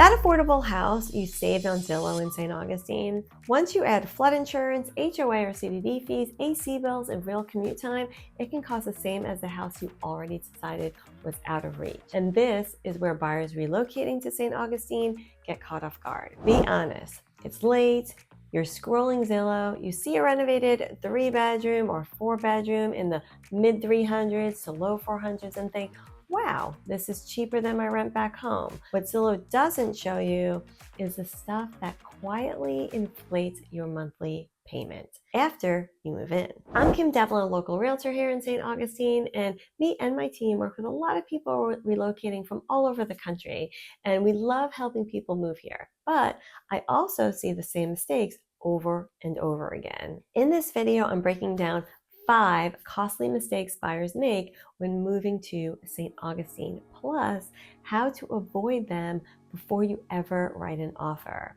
That affordable house you saved on Zillow in St. Augustine, once you add flood insurance, HOA or CDD fees, AC bills, and real commute time, it can cost the same as the house you already decided was out of reach. And this is where buyers relocating to St. Augustine get caught off guard. Be honest, it's late, you're scrolling Zillow, you see a renovated 3-bedroom or 4-bedroom in the mid 300s to low 400s and think, wow, this is cheaper than my rent back home. What Zillow doesn't show you is the stuff that quietly inflates your monthly payment after you move in. I'm Kim Devlin, a local realtor here in St. Augustine, and me and my team work with a lot of people relocating from all over the country, and we love helping people move here. But I also see the same mistakes over and over again. In this video, I'm breaking down 5 costly mistakes buyers make when moving to St. Augustine, plus how to avoid them before you ever write an offer.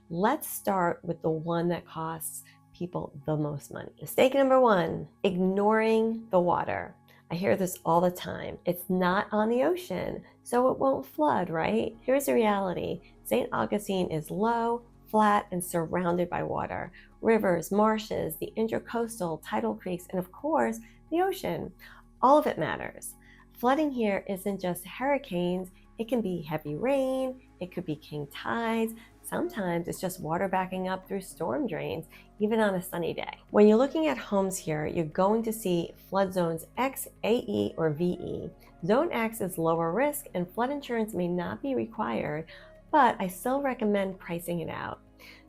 Let's start with the one that costs people the most money. Mistake number 1, ignoring the water. I hear this all the time. It's not on the ocean, so it won't flood, right? Here's the reality. St. Augustine is low, flat, and surrounded by water. Rivers, marshes, the intracoastal, tidal creeks, and of course, the ocean. All of it matters. Flooding here isn't just hurricanes, it can be heavy rain, it could be king tides, sometimes it's just water backing up through storm drains, even on a sunny day. When you're looking at homes here, you're going to see flood zones X, AE, or VE. Zone X is lower risk and flood insurance may not be required, but I still recommend pricing it out.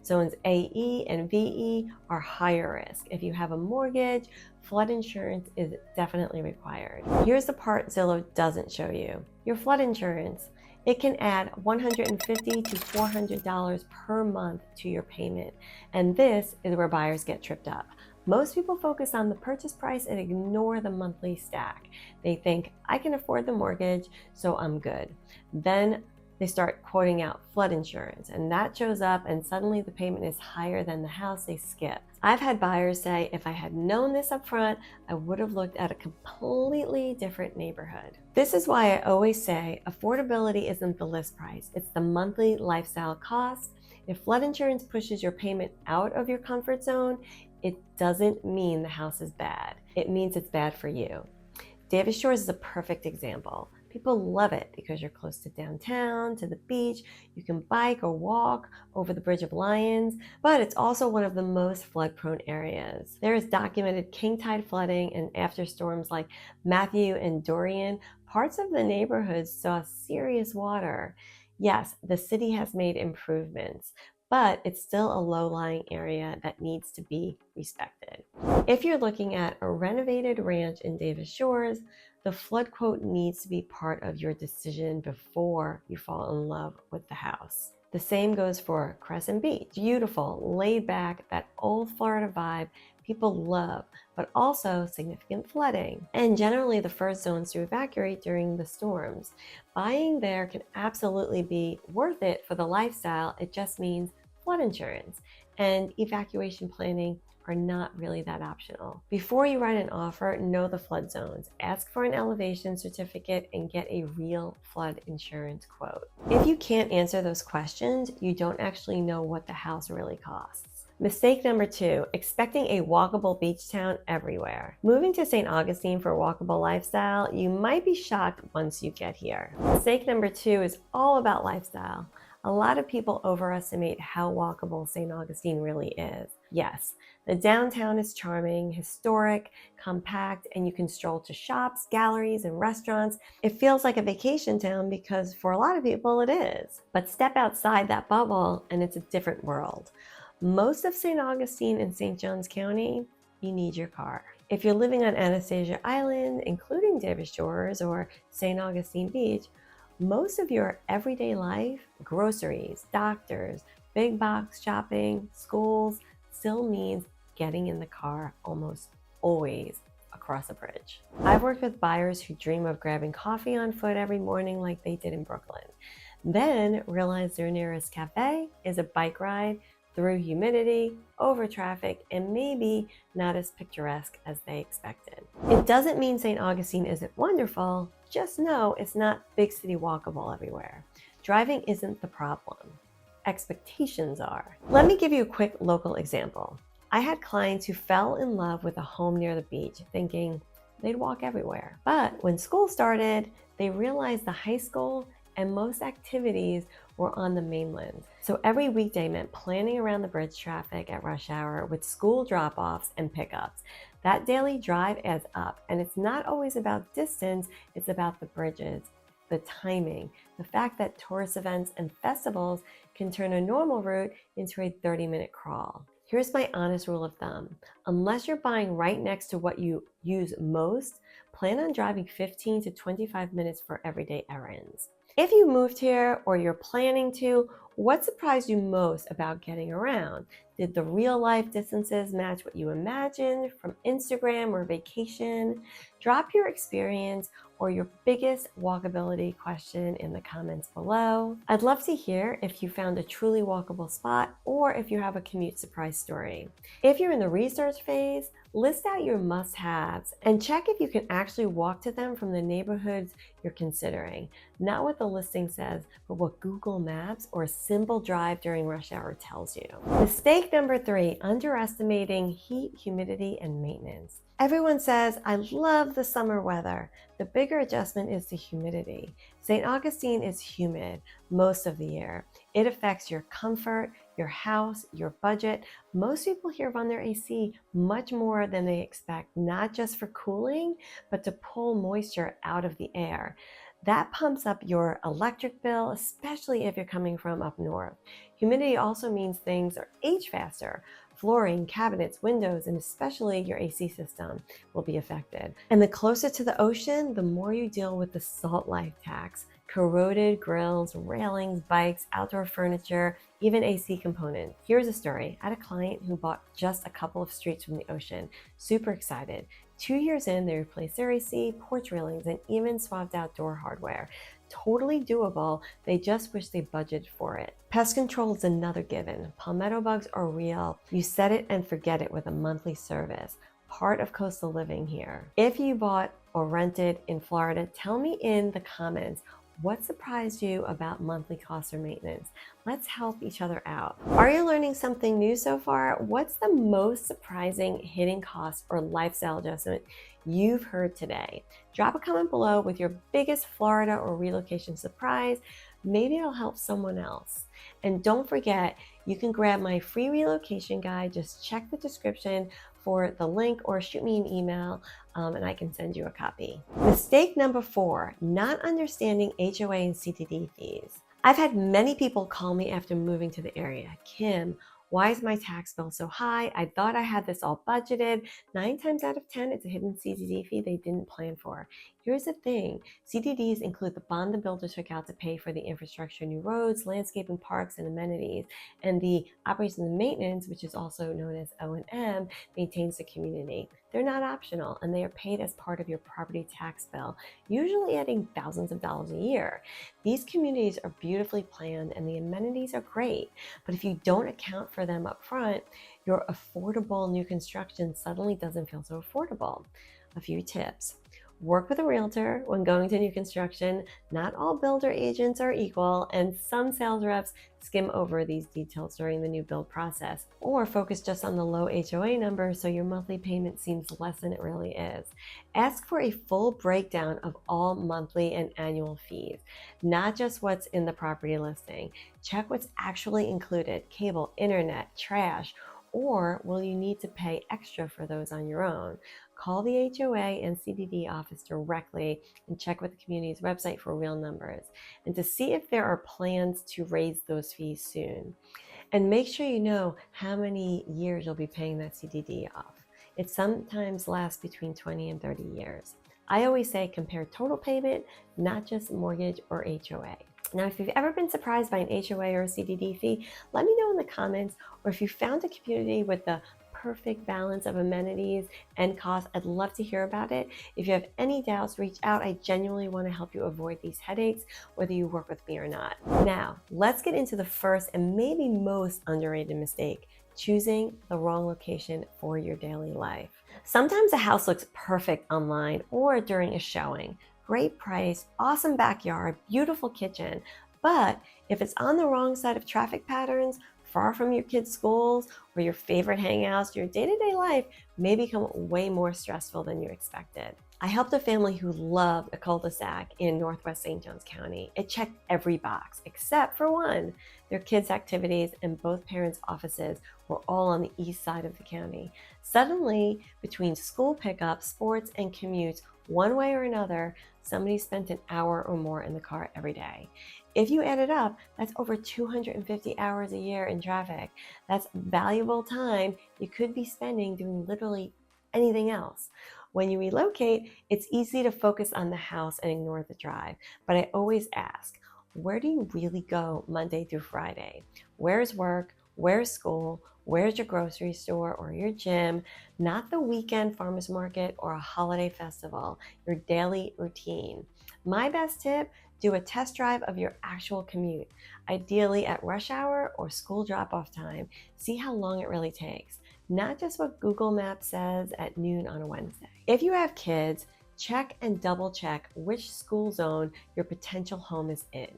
Zones AE and VE are higher risk. If you have a mortgage, flood insurance is definitely required. Here's the part Zillow doesn't show you. Your flood insurance. It can add $150 to $400 per month to your payment. And this is where buyers get tripped up. Most people focus on the purchase price and ignore the monthly stack. They think, I can afford the mortgage, so I'm good. Then they start quoting out flood insurance, and that shows up and suddenly the payment is higher than the house they skip. I've had buyers say, if I had known this up front, I would have looked at a completely different neighborhood. This is why I always say affordability isn't the list price, it's the monthly lifestyle cost. If flood insurance pushes your payment out of your comfort zone, it doesn't mean the house is bad. It means it's bad for you. Davis Shores is a perfect example. People love it because you're close to downtown, to the beach, you can bike or walk over the Bridge of Lions, but it's also one of the most flood-prone areas. There is documented king tide flooding, and after storms like Matthew and Dorian, parts of the neighborhood saw serious water. Yes, the city has made improvements, but it's still a low-lying area that needs to be respected. If you're looking at a renovated ranch in Davis Shores, the flood quote needs to be part of your decision before you fall in love with the house. The same goes for Crescent Beach. Beautiful, laid back, that old Florida vibe people love, but also significant flooding. And generally the first zones to evacuate during the storms. Buying there can absolutely be worth it for the lifestyle. It just means flood insurance and evacuation planning are not really that optional. Before you write an offer, know the flood zones. Ask for an elevation certificate and get a real flood insurance quote. If you can't answer those questions, you don't actually know what the house really costs. Mistake number 2, expecting a walkable beach town everywhere. Moving to St. Augustine for a walkable lifestyle, you might be shocked once you get here. Mistake number 2 is all about lifestyle. A lot of people overestimate how walkable St. Augustine really is. Yes, the downtown is charming, historic, compact, and you can stroll to shops, galleries, and restaurants. It feels like a vacation town because for a lot of people it is. But step outside that bubble and it's a different world. Most of St. Augustine and St. Johns County, you need your car. If you're living on Anastasia Island, including Davis Shores or St. Augustine Beach, most of your everyday life, groceries, doctors, big box shopping, schools, still means getting in the car almost always across a bridge. I've worked with buyers who dream of grabbing coffee on foot every morning like they did in Brooklyn, then realize their nearest cafe is a bike ride through humidity, over traffic, and maybe not as picturesque as they expected. It doesn't mean St. Augustine isn't wonderful, just know it's not big city walkable everywhere. Driving isn't the problem. Expectations are. Let me give you a quick local example. I had clients who fell in love with a home near the beach, thinking they'd walk everywhere. But when school started, they realized the high school and most activities were on the mainland. So every weekday meant planning around the bridge traffic at rush hour with school drop-offs and pickups. That daily drive adds up, and it's not always about distance, it's about the bridges, the timing, the fact that tourist events and festivals can turn a normal route into a 30-minute crawl. Here's my honest rule of thumb. Unless you're buying right next to what you use most, plan on driving 15 to 25 minutes for everyday errands. If you moved here or you're planning to, what surprised you most about getting around? Did the real life distances match what you imagined from Instagram or vacation? Drop your experience or your biggest walkability question in the comments below. I'd love to hear if you found a truly walkable spot or if you have a commute surprise story. If you're in the research phase, list out your must-haves and check if you can actually walk to them from the neighborhoods you're considering. Not what the listing says, but what Google Maps or a simple drive during rush hour tells you. Mistake number 3, underestimating heat, humidity, and maintenance. Everyone says, I love the summer weather. The bigger adjustment is the humidity. St. Augustine is humid most of the year. It affects your comfort, your house, your budget. Most people here run their AC much more than they expect, not just for cooling, but to pull moisture out of the air. That pumps up your electric bill, especially if you're coming from up north. Humidity also means things are age faster. Flooring, cabinets, windows, and especially your AC system will be affected. And the closer to the ocean, the more you deal with the salt life tax. Corroded grills, railings, bikes, outdoor furniture, even AC components. Here's a story. I had a client who bought just a couple of streets from the ocean. Super excited. 2 years in, they replaced their AC, porch railings, and even swapped out door hardware. Totally doable, they just wish they budgeted for it. Pest control is another given. Palmetto bugs are real. You set it and forget it with a monthly service. Part of coastal living here. If you bought or rented in Florida, tell me in the comments what surprised you about monthly costs or maintenance. Let's help each other out. Are you learning something new so far? What's the most surprising hidden cost or lifestyle adjustment you've heard today? Drop a comment below with your biggest Florida or relocation surprise. Maybe it'll help someone else. And don't forget, you can grab my free relocation guide. Just check the description for the link or shoot me an email and I can send you a copy. Mistake number 4, not understanding HOA and CDD fees. I've had many people call me after moving to the area. Kim, why is my tax bill so high? I thought I had this all budgeted. 9 times out of 10, it's a hidden CDD fee they didn't plan for. Here's the thing, CDDs include the bond the builder took out to pay for the infrastructure, new roads, landscaping, parks, and amenities, and the operations and maintenance, which is also known as O&M, maintains the community. They're not optional, and they are paid as part of your property tax bill, usually adding thousands of dollars a year. These communities are beautifully planned, and the amenities are great, but if you don't account for them up front, your affordable new construction suddenly doesn't feel so affordable. A few tips. Work with a realtor when going to new construction. Not all builder agents are equal, and some sales reps skim over these details during the new build process, or focus just on the low HOA number so your monthly payment seems less than it really is. Ask for a full breakdown of all monthly and annual fees, not just what's in the property listing. Check what's actually included: cable, internet, trash, or will you need to pay extra for those on your own? Call the HOA and CDD office directly and check with the community's website for real numbers and to see if there are plans to raise those fees soon. And make sure you know how many years you'll be paying that CDD off. It sometimes lasts between 20 and 30 years. I always say compare total payment, not just mortgage or HOA. Now, if you've ever been surprised by an HOA or a CDD fee, let me know in the comments, or if you found a community with the perfect balance of amenities and costs, I'd love to hear about it. If you have any doubts, reach out. I genuinely want to help you avoid these headaches, whether you work with me or not. Now, let's get into the first and maybe most underrated mistake: choosing the wrong location for your daily life. Sometimes a house looks perfect online or during a showing. Great price, awesome backyard, beautiful kitchen, But if it's on the wrong side of traffic patterns, far from your kids' schools or your favorite hangouts, your day-to-day life may become way more stressful than you expected. I helped a family who loved a cul-de-sac in Northwest St. Johns County. It checked every box except for one. Their kids' activities and both parents' offices were all on the east side of the county. Suddenly, between school pickups, sports, and commutes, one way or another, somebody spent an hour or more in the car every day. If you add it up, that's over 250 hours a year in traffic. That's valuable time you could be spending doing literally anything else. When you relocate, it's easy to focus on the house and ignore the drive. But I always ask, where do you really go Monday through Friday? Where's work? Where's school? Where's your grocery store or your gym? Not the weekend farmer's market or a holiday festival, your daily routine. My best tip, do a test drive of your actual commute, ideally at rush hour or school drop-off time. See how long it really takes, not just what Google Maps says at noon on a Wednesday. If you have kids, check and double check which school zone your potential home is in.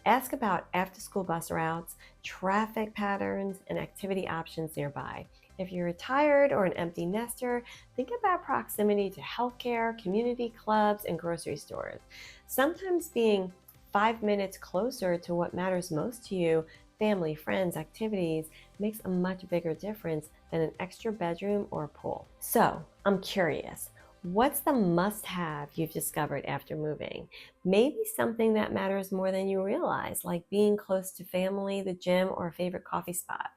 Ask about after-school bus routes, traffic patterns, and activity options nearby. If you're retired or an empty nester, think about proximity to healthcare, community clubs, and grocery stores. Sometimes being 5 minutes closer to what matters most to you, family, friends, activities, makes a much bigger difference than an extra bedroom or a pool. So, I'm curious. What's the must-have you've discovered after moving? Maybe something that matters more than you realize, like being close to family, the gym, or a favorite coffee spot.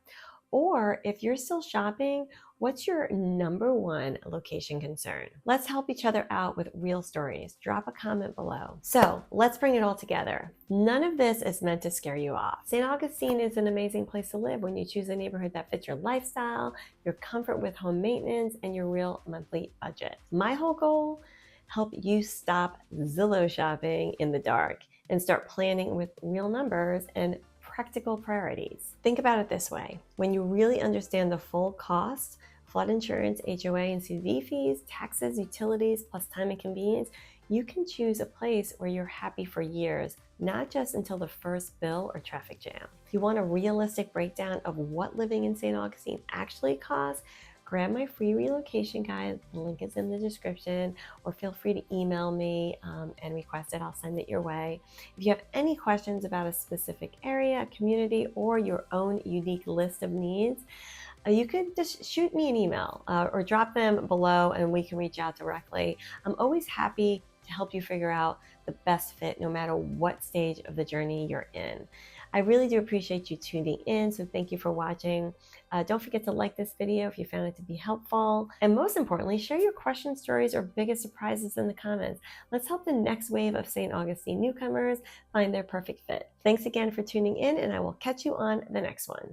Or if you're still shopping, what's your number one location concern? Let's help each other out with real stories. Drop a comment below. So let's bring it all together. None of this is meant to scare you off. St. Augustine is an amazing place to live when you choose a neighborhood that fits your lifestyle, your comfort with home maintenance, and your real monthly budget. My whole goal, help you stop Zillow shopping in the dark and start planning with real numbers and practical priorities. Think about it this way. When you really understand the full cost, flood insurance, HOA and CDD fees, taxes, utilities, plus time and convenience, you can choose a place where you're happy for years, not just until the first bill or traffic jam. If you want a realistic breakdown of what living in St. Augustine actually costs, grab my free relocation guide. The link is in the description, or feel free to email me and request it. I'll send it your way. If you have any questions about a specific area, a community, or your own unique list of needs, you could just shoot me an email or drop them below and we can reach out directly. I'm always happy to help you figure out the best fit no matter what stage of the journey you're in. I really do appreciate you tuning in, so thank you for watching. Don't forget to like this video if you found it to be helpful. And most importantly, share your questions, stories, or biggest surprises in the comments. Let's help the next wave of St. Augustine newcomers find their perfect fit. Thanks again for tuning in, and I will catch you on the next one.